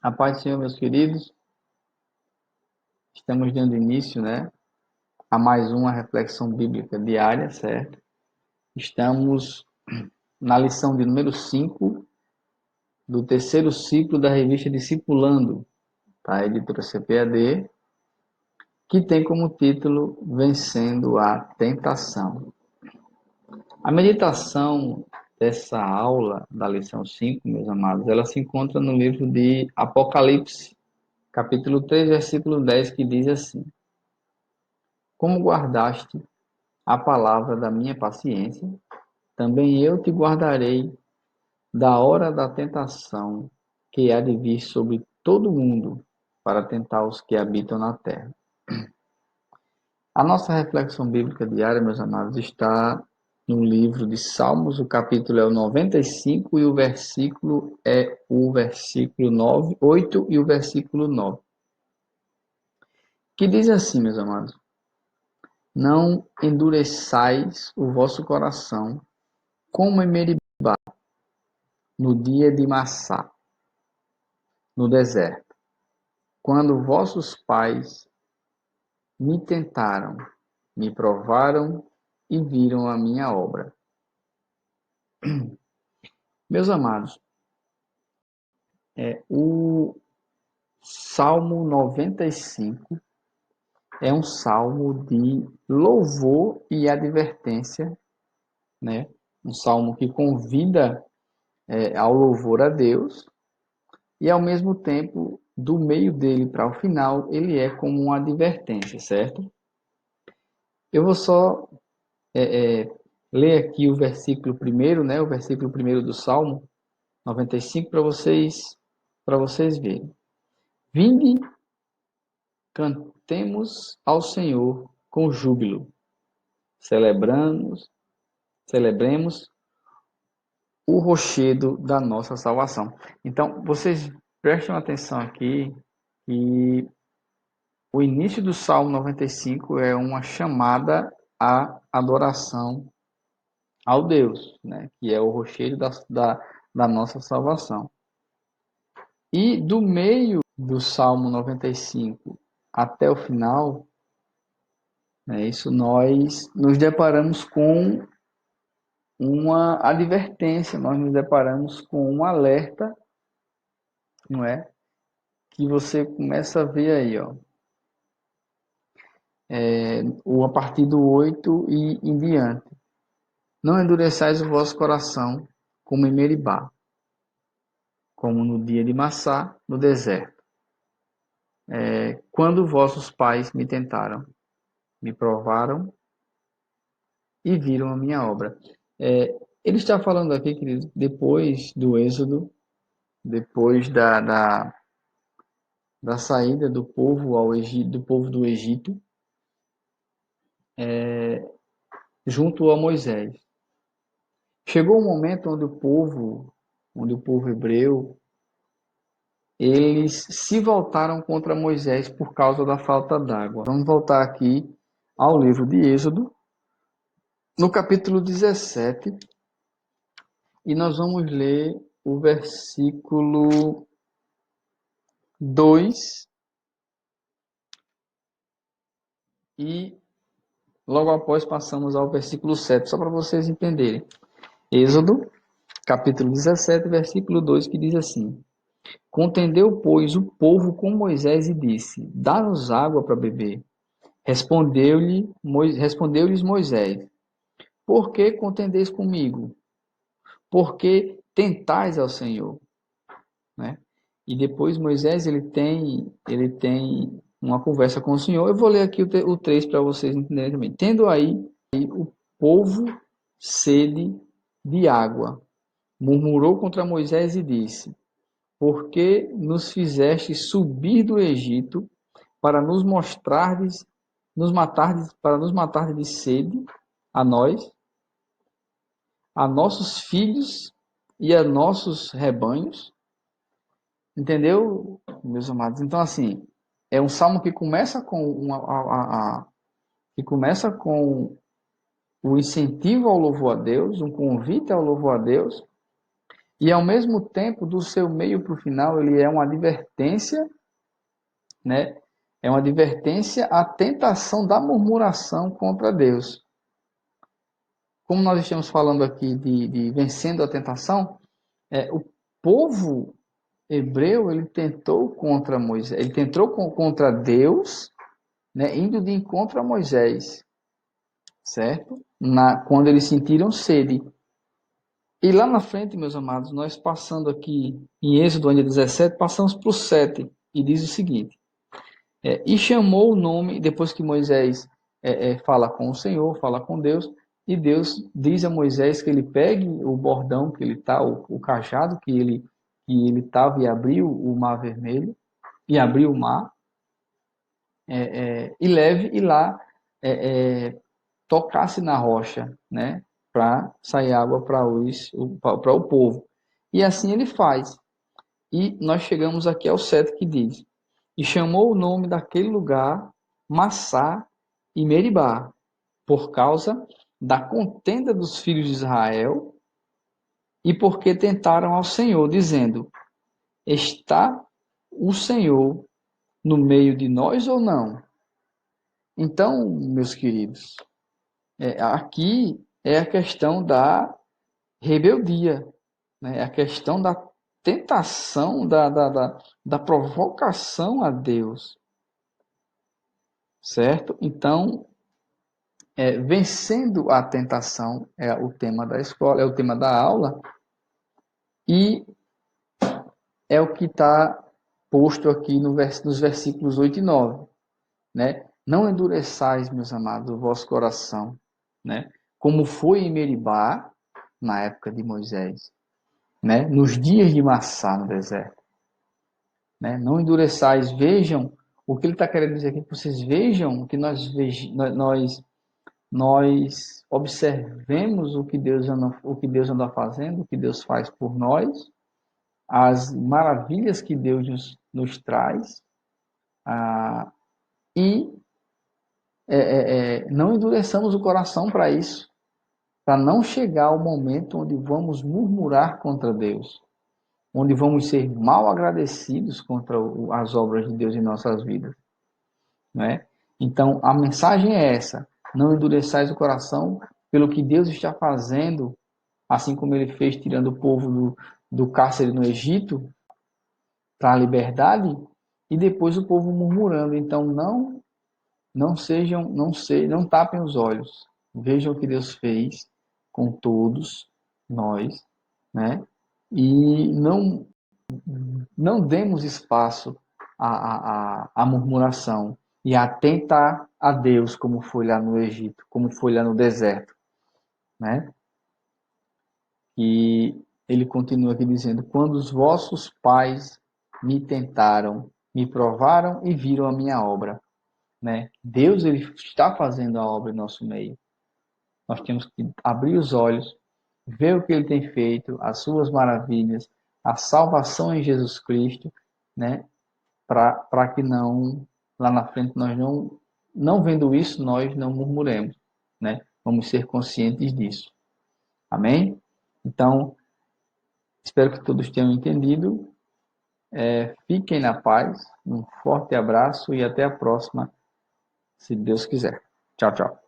A paz do Senhor, meus queridos, estamos dando início, a mais uma reflexão bíblica diária, certo? Estamos na lição de número 5 do terceiro ciclo da revista Discipulando, da editora CPAD, que tem como título Vencendo a Tentação. A meditação dessa aula, da lição 5, meus amados, ela se encontra no livro de Apocalipse, capítulo 3, versículo 10, que diz assim: Como guardaste a palavra da minha paciência, também eu te guardarei da hora da tentação que há de vir sobre todo mundo para tentar os que habitam na terra. A nossa reflexão bíblica diária, meus amados, está no livro de Salmos, o capítulo é o 95 e o versículo é o versículo 9, 8 e o versículo 9, que diz assim, meus amados: Não endureçais o vosso coração como em Meribá, no dia de Massá, no deserto, quando vossos pais me tentaram, me provaram e viram a minha obra. Meus amados, o Salmo 95 é um salmo de louvor e advertência, né? Um salmo que convida ao louvor a Deus e, ao mesmo tempo, do meio dele para o final, ele é como uma advertência, certo? Eu vou só ler aqui o versículo primeiro, o versículo primeiro do Salmo 95 para vocês verem. Vinde, cantemos ao Senhor com júbilo, celebremos o rochedo da nossa salvação. Então, vocês prestem atenção aqui que o início do Salmo 95 é uma chamada à adoração ao Deus, que é o rochedo da nossa salvação. E do meio do Salmo 95 até o final, isso nós nos deparamos com uma advertência, nós nos deparamos com um alerta, não é? Que você começa a ver aí, a partir do 8 e em diante. Não endureçais o vosso coração como em Meribá, como no dia de Massá, no deserto, quando vossos pais me tentaram, me provaram e viram a minha obra. Ele está falando aqui, querido, depois do Êxodo, depois da saída do povo ao Egito, do povo do Egito, junto a Moisés. Chegou um momento onde o povo hebreu, eles se voltaram contra Moisés por causa da falta d'água. Vamos voltar aqui ao livro de Êxodo, no capítulo 17, e nós vamos ler o versículo 2 e logo após passamos ao versículo 7, só para vocês entenderem. Êxodo, capítulo 17, versículo 2, que diz assim: Contendeu, pois, o povo com Moisés e disse: Dá-nos água para beber. Respondeu-lhes Moisés: Por que contendeis comigo? Por que tentais ao Senhor? E depois Moisés ele tem uma conversa com o Senhor. Eu vou ler aqui o 3 para vocês entenderem também. Tendo aí o povo sede de água, murmurou contra Moisés e disse: Por que nos fizeste subir do Egito para nos mostrardes, para nos matardes de sede a nós, a nossos filhos e a nossos rebanhos? Entendeu, meus amados? Então, assim, é um salmo que começa o incentivo ao louvor a Deus, um convite ao louvor a Deus, E ao mesmo tempo, do seu meio para o final, ele é uma advertência, né? É uma advertência à tentação da murmuração contra Deus. Como nós estamos falando aqui de vencendo a tentação, o povo hebreu ele tentou contra Moisés, ele tentou contra Deus, né, indo de encontro a Moisés, certo? Quando eles sentiram sede. E lá na frente, meus amados, nós passando aqui em Êxodo, onde 17, passamos para o 7, e diz o seguinte: e chamou o nome, depois que Moisés fala com o Senhor, fala com Deus, e Deus diz a Moisés que ele pegue o bordão que ele está, o cajado que ele estava e abriu o mar vermelho, e abriu o mar, e leve e lá tocasse na rocha, né, para sair água para o povo. E assim ele faz. E nós chegamos aqui ao 7 que diz: e chamou o nome daquele lugar Massá e Meribá, por causa da contenda dos filhos de Israel, e porque tentaram ao Senhor, dizendo: está o Senhor no meio de nós ou não? Então, meus queridos, aqui é a questão da rebeldia, né? É a questão da tentação, da provocação a Deus, certo? Então, vencendo a tentação é o tema da escola, é o tema da aula, e é o que está posto aqui nos versículos 8 e 9, né? Não endureçais, meus amados, o vosso coração, né? Como foi em Meribá, na época de Moisés, né? Nos dias de Massá, no deserto, né? Não endureçais, vejam o que ele está querendo dizer aqui, que vocês vejam, que nós observemos o que Deus anda fazendo, o que Deus faz por nós, as maravilhas que Deus nos traz, e não endureçamos o coração para isso, para não chegar ao momento onde vamos murmurar contra Deus, onde vamos ser mal agradecidos contra as obras de Deus em nossas vidas, né? Então, a mensagem é essa: não endureçais o coração pelo que Deus está fazendo, assim como ele fez tirando o povo do cárcere no Egito para a liberdade, e depois o povo murmurando. Então, não tapem os olhos. Vejam o que Deus fez com todos nós, né? E não demos espaço à murmuração e a tentar a Deus, como foi lá no Egito, como foi lá no deserto, né? E ele continua aqui dizendo: quando os vossos pais me tentaram, me provaram e viram a minha obra, né? Deus ele está fazendo a obra em nosso meio. Nós temos que abrir os olhos, ver o que ele tem feito, as suas maravilhas, a salvação em Jesus Cristo, né? Para que não, lá na frente, nós não vendo isso, nós não murmuremos, né? Vamos ser conscientes disso. Amém? Então, espero que todos tenham entendido. Fiquem na paz, um forte abraço e até a próxima, se Deus quiser. Tchau, tchau.